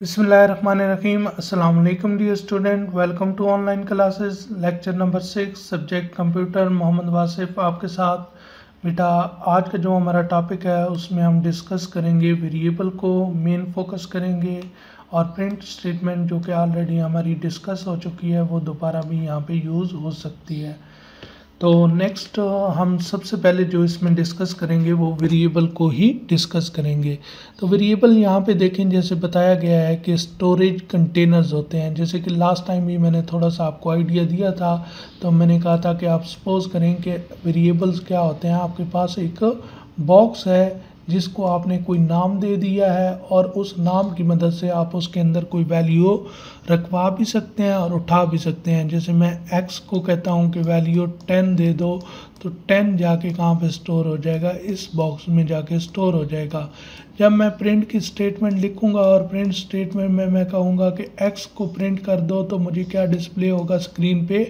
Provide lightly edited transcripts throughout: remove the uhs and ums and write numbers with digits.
बिस्मिल्लाहिर्रहमानिर्रहीम। अस्सलाम वालेकुम dear student, welcome to online classes. Lecture number 6 subject computer. Mohammad Wasif आपके साथ। बेटा आज का जो हमारा टॉपिक है उसमें हम डिस्कस करेंगे वेरिएबल को, मेन फोकस करेंगे और प्रिंट स्टेटमेंट जो कि ऑलरेडी हमारी डिस्कस हो चुकी है वो दोबारा भी यहाँ पे यूज़ हो सकती है। तो नेक्स्ट हम सबसे पहले जो इसमें डिस्कस करेंगे वो वेरिएबल को ही डिस्कस करेंगे। तो वेरिएबल यहाँ पे देखें, जैसे बताया गया है कि स्टोरेज कंटेनर्स होते हैं। जैसे कि लास्ट टाइम भी मैंने थोड़ा सा आपको आइडिया दिया था, तो मैंने कहा था कि आप सपोज करें कि वेरिएबल्स क्या होते हैं। आपके पास एक बॉक्स है जिसको आपने कोई नाम दे दिया है और उस नाम की मदद से आप उसके अंदर कोई वैल्यू रखवा भी सकते हैं और उठा भी सकते हैं। जैसे मैं x को कहता हूँ कि वैल्यू 10 दे दो, तो 10 जाके कहाँ पे स्टोर हो जाएगा, इस बॉक्स में जाके स्टोर हो जाएगा। जब मैं प्रिंट की स्टेटमेंट लिखूंगा और प्रिंट स्टेटमेंट में मैं कहूँगा कि x को प्रिंट कर दो, तो मुझे क्या डिस्प्ले होगा स्क्रीन पे,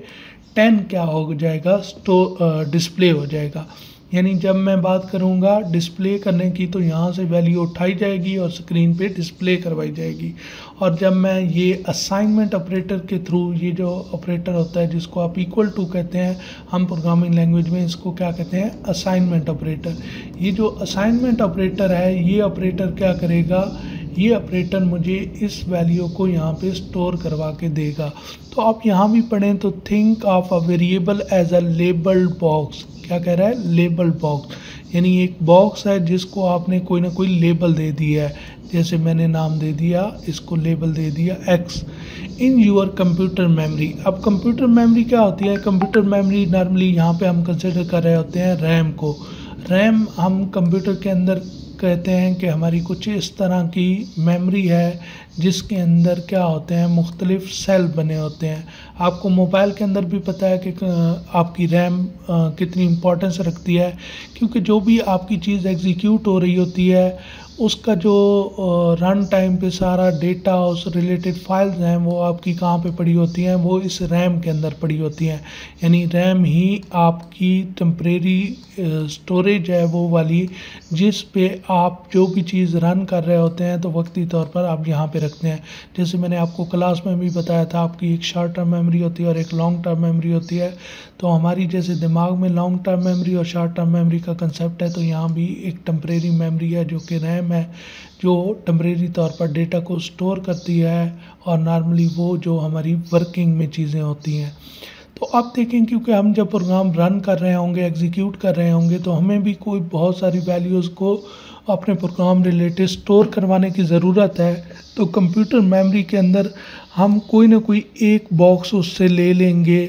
10 क्या हो जाएगा, डिस्प्ले हो जाएगा। यानी जब मैं बात करूंगा डिस्प्ले करने की, तो यहाँ से वैल्यू उठाई जाएगी और स्क्रीन पे डिस्प्ले करवाई जाएगी। और जब मैं ये असाइनमेंट ऑपरेटर के थ्रू, ये जो ऑपरेटर होता है जिसको आप इक्वल टू कहते हैं, हम प्रोग्रामिंग लैंग्वेज में इसको क्या कहते हैं, असाइनमेंट ऑपरेटर। ये जो असाइनमेंट ऑपरेटर है, ये ऑपरेटर क्या करेगा, ये ऑपरेटर मुझे इस वैल्यू को यहाँ पे स्टोर करवा के देगा। तो आप यहाँ भी पढ़ें तो think of a variable as a labelled box. क्या कह रहा है, लेबल बॉक्स, यानी एक बॉक्स है जिसको आपने कोई ना कोई लेबल दे दिया है। जैसे मैंने नाम दे दिया, इसको लेबल दे दिया x in your computer memory. अब कंप्यूटर मेमोरी क्या होती है, कंप्यूटर मेमोरी नॉर्मली यहाँ पे हम कंसिडर कर रहे होते हैं रैम को। रैम हम कंप्यूटर के अंदर कहते हैं कि हमारी कुछ इस तरह की मेमोरी है जिसके अंदर क्या होते हैं, मुख्तलिफ सेल बने होते हैं। आपको मोबाइल के अंदर भी पता है कि आपकी रैम कितनी इम्पोर्टेंस रखती है, क्योंकि जो भी आपकी चीज़ एग्जीक्यूट हो रही होती है उसका जो रन टाइम पे सारा डेटा, उस रिलेटेड फाइल्स हैं, वो आपकी कहाँ पे पड़ी होती हैं, वो इस रैम के अंदर पड़ी होती हैं। यानी रैम ही आपकी टेम्परेरी स्टोरेज है वो वाली, जिस पे आप जो भी चीज़ रन कर रहे होते हैं तो वक्ती तौर पर आप यहाँ पे रखते हैं। जैसे मैंने आपको क्लास में भी बताया था, आपकी एक शॉर्ट टर्म मेमोरी होती है और एक लॉन्ग टर्म मेमोरी होती है। तो हमारी जैसे दिमाग में लॉन्ग टर्म मेमोरी और शॉर्ट टर्म मेमोरी का कंसेप्ट है, तो यहाँ भी एक टेम्परेरी मेमोरी है जो कि रैम है, जो टेम्परेरी तौर पर डेटा को स्टोर करती है। और नॉर्मली वो जो हमारी वर्किंग में चीज़ें होती हैं। तो आप देखें, क्योंकि हम जब प्रोग्राम रन कर रहे होंगे, एग्जीक्यूट कर रहे होंगे, तो हमें भी कोई बहुत सारी वैल्यूज़ को अपने प्रोग्राम रिलेटेड स्टोर करवाने की ज़रूरत है। तो कंप्यूटर मेमोरी के अंदर हम कोई ना कोई एक बॉक्स उससे ले लेंगे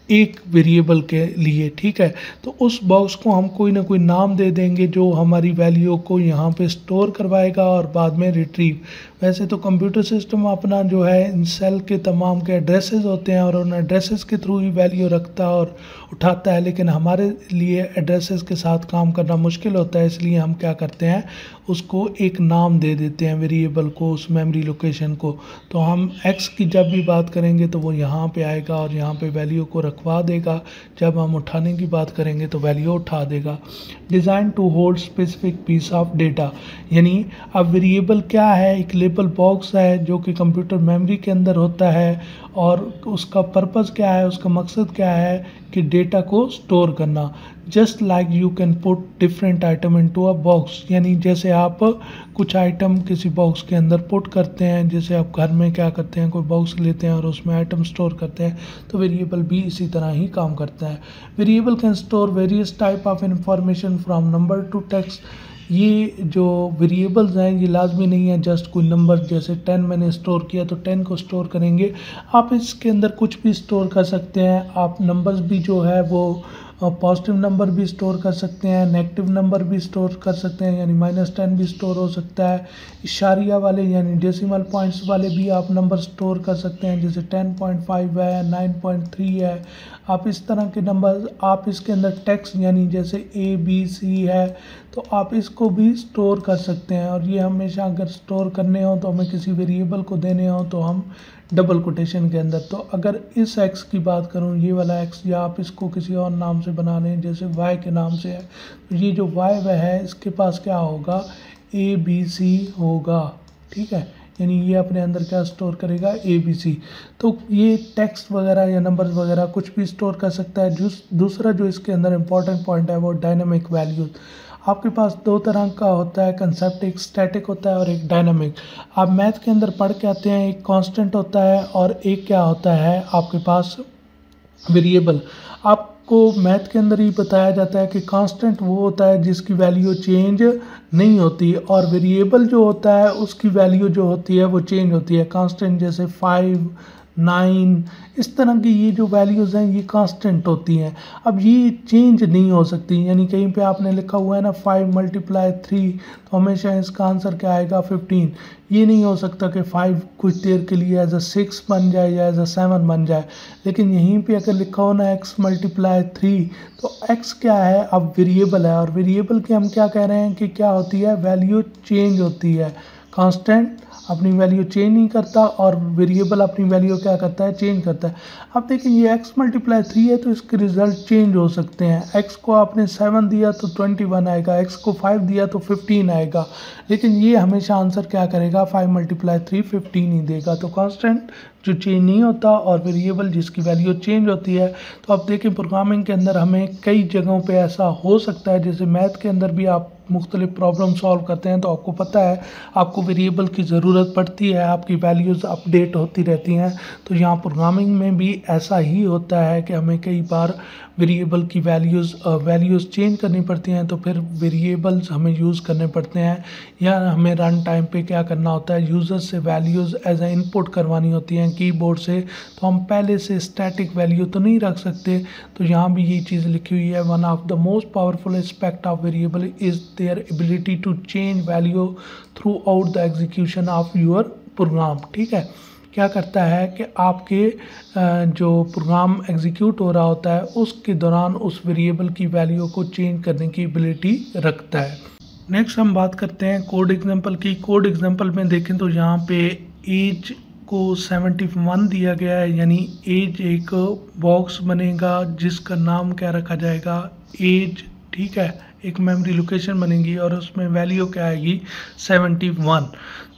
एक वेरिएबल के लिए, ठीक है। तो उस बॉक्स को हम कोई ना कोई नाम दे देंगे जो हमारी वैल्यू को यहाँ पे स्टोर करवाएगा और बाद में रिट्रीव। वैसे तो कंप्यूटर सिस्टम अपना जो है इन सेल के तमाम के एड्रेसेस होते हैं और उन एड्रेसेस के थ्रू ही वैल्यू रखता और उठाता है, लेकिन हमारे लिए एड्रेसेस के साथ काम करना मुश्किल होता है। इसलिए हम क्या करते हैं, उसको एक नाम दे देते हैं वेरिएबल को, उस मेमोरी लोकेशन को। तो हम x की जब भी बात करेंगे तो वो यहाँ पे आएगा और यहाँ पे वैल्यू को रखवा देगा। जब हम उठाने की बात करेंगे तो वैल्यू उठा देगा। Design to hold specific piece of data, यानी अब वेरिएबल क्या है, एक लेबल बॉक्स है जो कि कंप्यूटर मेमोरी के अंदर होता है। और उसका पर्पज़ क्या है, उसका मकसद क्या है कि डेटा को स्टोर करना। Just like you can put different item into a box, यानी जैसे आप कुछ आइटम किसी बॉक्स के अंदर पुट करते हैं, जैसे आप घर में क्या करते हैं, कोई बॉक्स लेते हैं और उसमें आइटम स्टोर करते हैं, तो वेरिएबल भी इसी तरह ही काम करता है। Variable can store various type of information from number two text. ये जो वेरिएबल्स हैं ये लाजमी नहीं है जस्ट कोई नंबर, जैसे 10 मैंने स्टोर किया तो 10 को स्टोर करेंगे। आप इसके अंदर कुछ भी स्टोर कर सकते हैं। आप नंबर्स भी जो है वो पॉजिटिव नंबर भी स्टोर कर सकते हैं, नेगेटिव नंबर भी स्टोर कर सकते हैं, यानी -10 भी स्टोर हो सकता है। इशारिया वाले यानी डेसिमल पॉइंट्स वाले भी आप नंबर स्टोर कर सकते हैं, जैसे 10.5 है, 9.3 है। आप इस तरह के नंबर, आप इसके अंदर टेक्स्ट यानी जैसे ABC है, तो आप इसको भी स्टोर कर सकते हैं। और ये हमेशा अगर स्टोर करने हो तो हमें किसी वेरिएबल को देने हो तो हम डबल कोटेशन के अंदर। तो अगर इस x की बात करूँ, ये वाला x, या आप इसको किसी और नाम से बना लें, जैसे y के नाम से है, तो ये जो y वह है इसके पास क्या होगा, ABC होगा, ठीक है। यानी ये अपने अंदर क्या स्टोर करेगा, ABC। तो ये टेक्स्ट वगैरह या नंबर्स वगैरह कुछ भी स्टोर कर सकता है। दूसरा जो इसके अंदर इंपॉर्टेंट पॉइंट है वो डायनामिक वैल्यूज। आपके पास दो तरह का होता है कंसेप्ट, एक स्टैटिक होता है और एक डायनामिक। आप मैथ के अंदर पढ़ के आते हैं, एक कांस्टेंट होता है और एक क्या होता है आपके पास, वेरिएबल। आपको मैथ के अंदर ही बताया जाता है कि कांस्टेंट वो होता है जिसकी वैल्यू चेंज नहीं होती, और वेरिएबल जो होता है उसकी वैल्यू जो होती है वो चेंज होती है। कांस्टेंट जैसे 5, 9, इस तरह की ये जो वैल्यूज़ हैं ये कांस्टेंट होती हैं। अब ये चेंज नहीं हो सकती, यानी कहीं पे आपने लिखा हुआ है ना 5 × 3, तो हमेशा इसका आंसर क्या आएगा, 15। ये नहीं हो सकता कि 5 कुछ देर के लिए एज अ 6 बन जाए या एज अ 7 बन जाए। लेकिन यहीं पे अगर लिखा हो ना x × 3, तो x क्या है, अब वेरिएबल है, और वेरिएबल की हम क्या कह रहे हैं कि क्या होती है, वैल्यू चेंज होती है। कांस्टेंट अपनी वैल्यू चेंज नहीं करता और वेरिएबल अपनी वैल्यू क्या करता है, चेंज करता है। अब देखिए ये x × 3 है तो इसके रिजल्ट चेंज हो सकते हैं। x को आपने 7 दिया तो 21 आएगा, x को 5 दिया तो 15 आएगा, लेकिन ये हमेशा आंसर क्या करेगा, 5 × 3 15 ही देगा। तो कांस्टेंट जो चेंज नहीं होता और वेरिएबल जिसकी वैल्यू चेंज होती है। तो अब देखिए प्रोग्रामिंग के अंदर हमें कई जगहों पे ऐसा हो सकता है, जैसे मैथ के अंदर भी आप मुख्तलिफ प्रॉब्लम सॉल्व करते हैं तो आपको पता है आपको वेरिएबल की ज़रूरत पड़ती है, आपकी वैल्यूज़ अपडेट होती रहती हैं। तो यहाँ प्रोग्रामिंग में भी ऐसा ही होता है कि हमें कई बार वेरिएबल की वैल्यूज़ चेंज करनी पड़ती हैं, तो फिर वेरिएबल्स हमें यूज़ करने पड़ते हैं, या हमें रन टाइम पे क्या करना होता है, यूज़र से वैल्यूज़ एज ए इनपुट करवानी होती हैं कीबोर्ड से। तो हम पहले से स्टैटिक वैल्यू तो नहीं रख सकते, तो यहाँ भी ये चीज़ लिखी हुई है, one of the most powerful aspect of variable is their ability to change value throughout the execution of your program. ठीक है, क्या करता है कि आपके जो प्रोग्राम एग्जीक्यूट हो रहा होता है उसके दौरान उस वेरिएबल की वैल्यू को चेंज करने की एबिलिटी रखता है। नेक्स्ट हम बात करते हैं कोड एग्जांपल की। कोड एग्जांपल में देखें तो यहाँ पे एज को 71 दिया गया है, यानी एज एक बॉक्स बनेगा जिसका नाम क्या रखा जाएगा, एज। ठीक है, एक मेमोरी लोकेशन बनेगी और उसमें वैल्यू क्या आएगी, 71।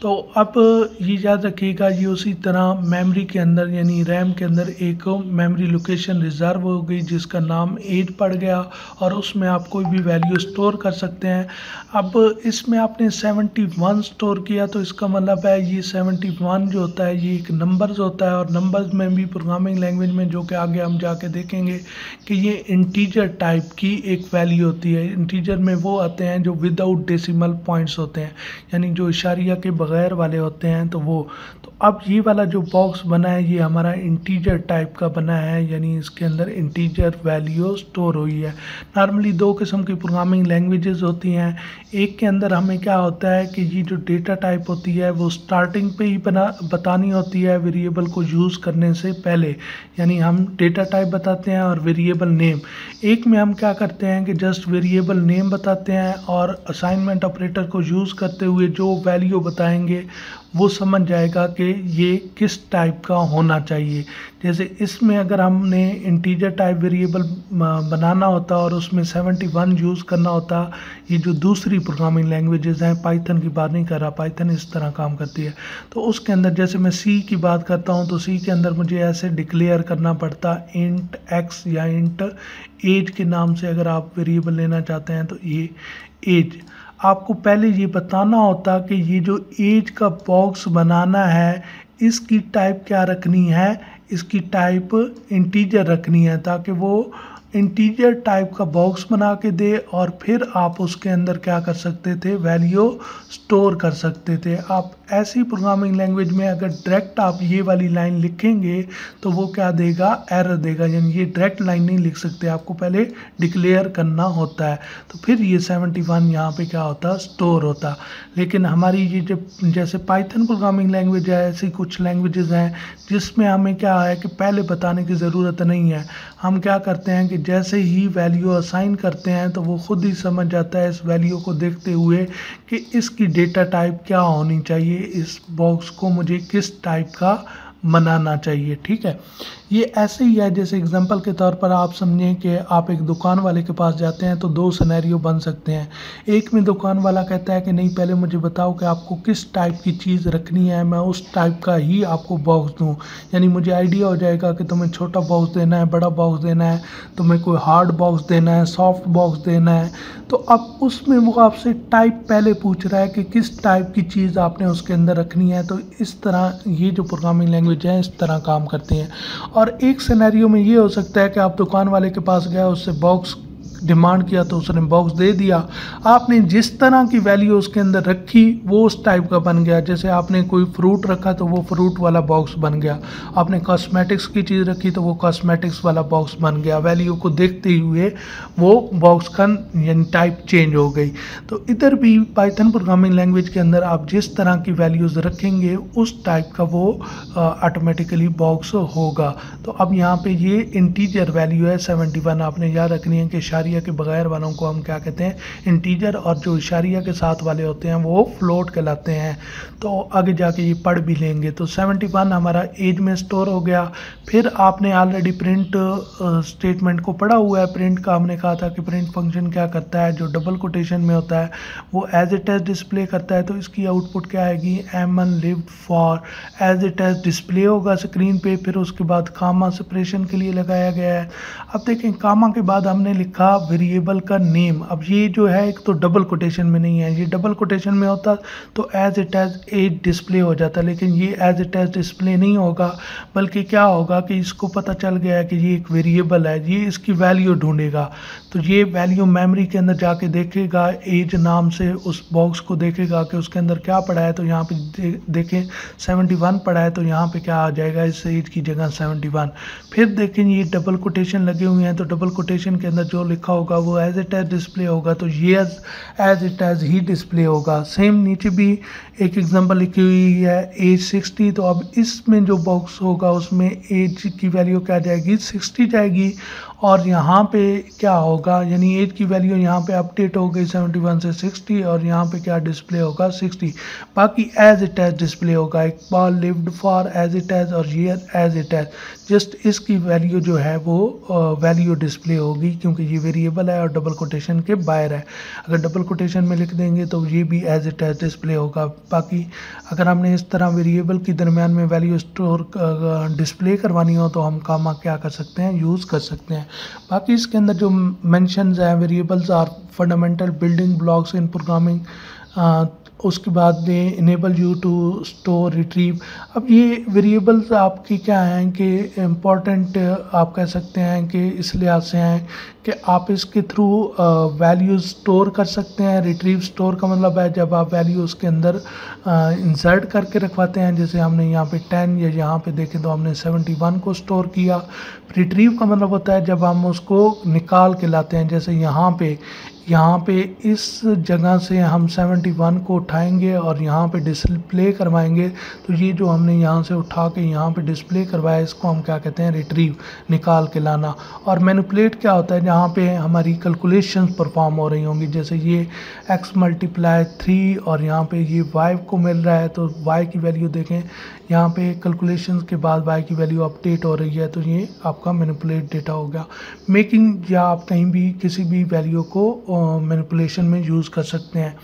तो अब ये याद रखिएगा, ये उसी तरह मेमोरी के अंदर यानी रैम के अंदर एक मेमोरी लोकेशन रिजर्व हो गई जिसका नाम एज पड़ गया, और उसमें आप कोई भी वैल्यू स्टोर कर सकते हैं। अब इसमें आपने 71 स्टोर किया, तो इसका मतलब है ये 71 जो होता है ये एक नंबर्स होता है, और नंबर्स में भी प्रोग्रामिंग लैंग्वेज में जो कि आगे हम जाके देखेंगे कि ये इंटीजर टाइप की एक वैल्यू होती है। इंटीजर में वो आते हैं जो विदाउट डेसिमल पॉइंट्स होते हैं, यानी जो इशारिया के बगैर वाले होते हैं। तो अब ये वाला जो बॉक्स बना है ये हमारा इंटीजर टाइप का बना है, यानी इसके अंदर इंटीजर वैल्यू स्टोर हुई है। नॉर्मली दो किस्म की प्रोग्रामिंग लैंग्वेजेस होती हैं। एक के अंदर हमें क्या होता है कि ये जो डेटा टाइप होती है वो स्टार्टिंग पे ही बतानी होती है वेरिएबल को यूज़ करने से पहले, यानी हम डेटा टाइप बताते हैं और वेरिएबल नेम। एक में हम क्या करते हैं कि जस्ट वेरिएबल नेम बताते हैं और असाइनमेंट ऑपरेटर को यूज़ करते हुए जो वैल्यू बताएंगे वो समझ जाएगा कि ये किस टाइप का होना चाहिए। जैसे इसमें अगर हमने इंटीजर टाइप वेरिएबल बनाना होता और उसमें 71 यूज़ करना होता, ये जो दूसरी प्रोग्रामिंग लैंग्वेजेस हैं, पाइथन की बात नहीं कर रहा, पाइथन इस तरह काम करती है, तो उसके अंदर जैसे मैं सी की बात करता हूँ तो सी के अंदर मुझे ऐसे डिक्लेयर करना पड़ता इंट एक्स या इंट एज के नाम से। अगर आप वेरिएबल लेना चाहते हैं तो ये एज, आपको पहले ये बताना होता कि ये जो एज का बॉक्स बनाना है इसकी टाइप क्या रखनी है, इसकी टाइप इंटीजर रखनी है, ताकि वो इंटीजर टाइप का बॉक्स बना के दे और फिर आप उसके अंदर क्या कर सकते थे, वैल्यू स्टोर कर सकते थे। आप ऐसी प्रोग्रामिंग लैंग्वेज में अगर डायरेक्ट आप ये वाली लाइन लिखेंगे तो वो क्या देगा, एरर देगा, यानी ये डायरेक्ट लाइन नहीं लिख सकते, आपको पहले डिक्लेयर करना होता है, तो फिर ये 71 यहाँ पे क्या होता, स्टोर होता। लेकिन हमारी ये जब जैसे पाइथन प्रोग्रामिंग लैंग्वेज है, ऐसी कुछ लैंग्वेजेस हैं जिसमें हमें क्या है कि पहले बताने की ज़रूरत नहीं है। हम क्या करते हैं कि जैसे ही वैल्यू असाइन करते हैं तो वो खुद ही समझ जाता है इस वैल्यू को देखते हुए कि इसकी डेटा टाइप क्या होनी चाहिए, इस बॉक्स को मुझे किस टाइप का बनाना चाहिए। ठीक है, ये ऐसे ही है जैसे एग्जांपल के तौर पर आप समझें कि आप एक दुकान वाले के पास जाते हैं तो दो सिनेरियो बन सकते हैं। एक में दुकान वाला कहता है कि नहीं, पहले मुझे बताओ कि आपको किस टाइप की चीज़ रखनी है, मैं उस टाइप का ही आपको बॉक्स दूँ। यानी मुझे आइडिया हो जाएगा कि तुम्हें छोटा बॉक्स देना है, बड़ा बॉक्स देना है, तुम्हें कोई हार्ड बॉक्स देना है, सॉफ्ट बॉक्स देना है। तो अब उसमें वो आपसे टाइप पहले पूछ रहा है कि किस टाइप की चीज़ आपने उसके अंदर रखनी है। तो इस तरह ये जो प्रोग्रामिंग लैंग्वेज है इस तरह काम करती हैं। और एक सिनेरियो में ये हो सकता है कि आप दुकान वाले के पास गए, उससे बॉक्स डिमांड किया तो उसने बॉक्स दे दिया, आपने जिस तरह की वैल्यू उसके अंदर रखी वो उस टाइप का बन गया। जैसे आपने कोई फ्रूट रखा तो वो फ्रूट वाला बॉक्स बन गया, आपने कॉस्मेटिक्स की चीज़ रखी तो वो कॉस्मेटिक्स वाला बॉक्स बन गया। वैल्यू को देखते हुए वो बॉक्स का यानी टाइप चेंज हो गई। तो इधर भी पाइथन प्रोग्रामिंग लैंग्वेज के अंदर आप जिस तरह की वैल्यूज़ रखेंगे उस टाइप का वो ऑटोमेटिकली बॉक्स होगा। तो अब यहाँ पे ये इंटीजर वैल्यू है 71, आपने याद रखनी है कि इशारिया के बगैर वालों को हम क्या कहते हैं, इंटीजर, और जो इशारिया के साथ वाले होते हैं वो फ्लोट कहलाते हैं। तो आगे जाके ये पढ़ भी लेंगे। तो 71 हमारा एज में स्टोर हो गया। फिर आपने ऑलरेडी प्रिंट स्टेटमेंट को पढ़ा हुआ है। प्रिंट का हमने कहा था कि प्रिंट फंक्शन क्या करता है, जो डबल कोटेशन में होता है वो एज इट एज डिस्प्ले करता है। तो इसकी आउटपुट क्या आएगी, M1 lived for, as it is display होगा स्क्रीन पे। फिर उसके बाद कामा सेपरेशन के लिए लगाया गया है। अब देखें, कामा के बाद हमने लिखा वेरिएबल का नेम। अब ये जो है एक तो डबल कोटेशन में नहीं है, ये डबल कोटेशन में होता तो as it is as display हो जाता, लेकिन ये एज इट एज डिस्प्ले नहीं होगा, बल्कि क्या होगा कि इसको पता चल गया है कि ये एक वेरिएबल है, ये इसकी वैल्यू ढूंढेगा। तो ये वैल्यू मेमोरी के अंदर जाके देखेगा, एज नाम से उस बॉक्स को देखेगा कि उसके अंदर क्या पड़ा है। तो यहाँ पे देखें 71 पड़ा है, तो यहाँ पे क्या आ जाएगा, इस एज की जगह 71। फिर देखें ये डबल कोटेशन लगे हुए हैं, तो डबल कोटेशन के अंदर जो लिखा होगा वो एज इट एज डिस्प्ले होगा, तो ये एज इट एज ही डिस्प्ले होगा। सेम नीचे भी एक एग्जांपल लिखी हुई है एज 60। तो अब इसमें जो बॉक्स होगा उसमें एज की वैल्यू क्या जाएगी, 60 जाएगी। और यहाँ पे क्या होगा, यानी एज की वैल्यू यहाँ पे अपडेट हो गई 71 से 60, और यहाँ पे क्या डिस्प्ले होगा 60। बाकी एज इट एज डिस्प्ले होगा, एक बार लिव्ड फॉर, एज इट एज और year age it age. Just इसकी वैल्यू जो है वो वैल्यू डिस्प्ले होगी, क्योंकि ये वेरिएबल है और डबल कोटेशन के बाहर है। अगर डबल कोटेशन में लिख देंगे तो ये भी एज इट एज डिस्प्ले होगा। बाकी अगर हमने इस तरह वेरिएबल के दरमियान में वैल्यू स्टोर डिस्प्ले करवानी हो तो हम कामा क्या कर सकते हैं, यूज़ कर सकते हैं। बाकी इसके अंदर जो मेंशंस हैं, variables are fundamental building blocks in programming. उसके बाद they enable you to store retrieve. अब ये वेरिएबल्स आपकी क्या हैं कि इम्पॉर्टेंट आप कह सकते हैं कि इस लिहाज से हैं कि आप इसके थ्रू वैल्यूज़ स्टोर कर सकते हैं। रिट्रीव स्टोर का मतलब है जब आप वैल्यू उसके अंदर इंसर्ट करके रखवाते हैं, जैसे हमने यहाँ पे 10 या यहाँ पे देखें तो हमने 71 को स्टोर किया। रिट्रीव का मतलब होता है जब हम उसको निकाल के लाते हैं, जैसे यहाँ पे इस जगह से हम 71 को उठाएंगे और यहाँ पे डिस्प्ले करवाएंगे। तो ये जो हमने यहाँ से उठा के यहाँ पे डिस्प्ले करवाया, इसको हम क्या कहते हैं, रिट्रीव, निकाल के लाना। और मैनिपुलेट क्या होता है, जहाँ पे हमारी कैलकुलेशंस परफॉर्म हो रही होंगी, जैसे ये x मल्टीप्लाई 3 और यहाँ पे ये y को मिल रहा है, तो y की वैल्यू देखें, यहाँ पे कैलकुलेशंस के बाद y की वैल्यू अपडेट हो रही है, तो ये आपका मैनिपुलेट डेटा हो गया। मेकिंग, या आप कहीं भी किसी भी वैल्यू को मैनिपुलेशन में यूज़ कर सकते हैं।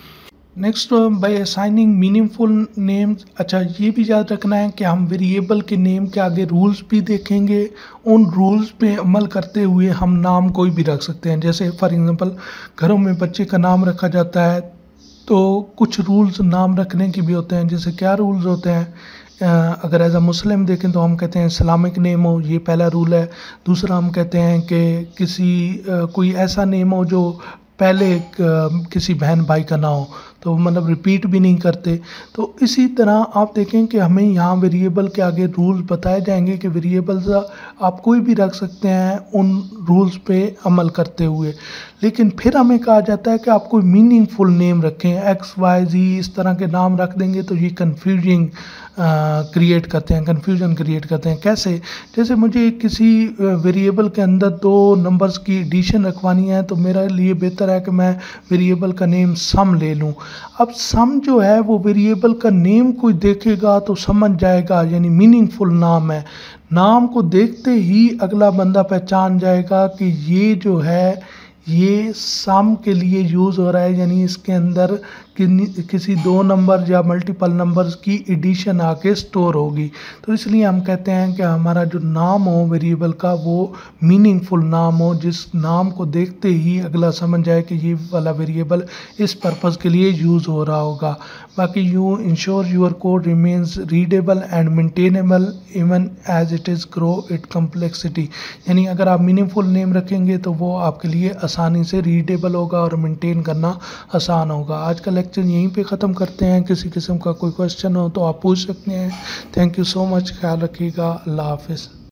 Next, by assigning meaningful names. अच्छा, ये भी याद रखना है कि हम वेरिएबल के नेम के आगे रूल्स भी देखेंगे। उन रूल्स पे अमल करते हुए हम नाम कोई भी रख सकते हैं। जैसे फॉर एग्जांपल घरों में बच्चे का नाम रखा जाता है, तो कुछ रूल्स नाम रखने के भी होते हैं। जैसे क्या रूल्स होते हैं, अगर एज अ मुस्लिम देखें तो हम कहते हैं इस्लामिक नेम हो, ये पहला रूल है। दूसरा हम कहते हैं कि कोई ऐसा नेम हो जो पहले किसी बहन भाई का ना हो, तो मतलब रिपीट भी नहीं करते। तो इसी तरह आप देखें कि हमें यहाँ वेरिएबल के आगे रूल्स बताए जाएंगे कि वेरिएबल्स आप कोई भी रख सकते हैं उन रूल्स पे अमल करते हुए। लेकिन फिर हमें कहा जाता है कि आप कोई मीनिंगफुल नेम रखें, x y z इस तरह के नाम रख देंगे तो ये कन्फ्यूजिंग क्रिएट करते हैं, कन्फ्यूजन क्रिएट करते हैं। कैसे? जैसे मुझे किसी वेरिएबल के अंदर दो नंबर्स की एडिशन रखवानी है, तो मेरे लिए बेहतर है कि मैं वेरिएबल का नेम सम ले लूँ। अब सम जो है वो वेरिएबल का नेम कोई देखेगा तो समझ जाएगा, यानी मीनिंगफुल नाम है। नाम को देखते ही अगला बंदा पहचान जाएगा कि ये जो है ये सम के लिए यूज़ हो रहा है, यानी इसके अंदर किसी दो नंबर या मल्टीपल नंबर्स की एडिशन आके स्टोर होगी। तो इसलिए हम कहते हैं कि हमारा जो नाम हो वेरिएबल का वो मीनिंगफुल नाम हो, जिस नाम को देखते ही अगला समझ जाए कि ये वाला वेरिएबल इस पर्पज़ के लिए यूज़ हो रहा होगा। बाकी you ensure your code remains readable and maintainable even as it is grow it complexity, यानी अगर आप मीनिंगफुल नेम रखेंगे तो वो आपके लिए आसानी से रीडेबल होगा और मेंटेन करना आसान होगा। आज का लेक्चर यहीं पे ख़त्म करते हैं। किसी किस्म का कोई क्वेश्चन हो तो आप पूछ सकते हैं। थैंक यू सो मच, ख्याल रखिएगा। अल्लाह हाफिज़।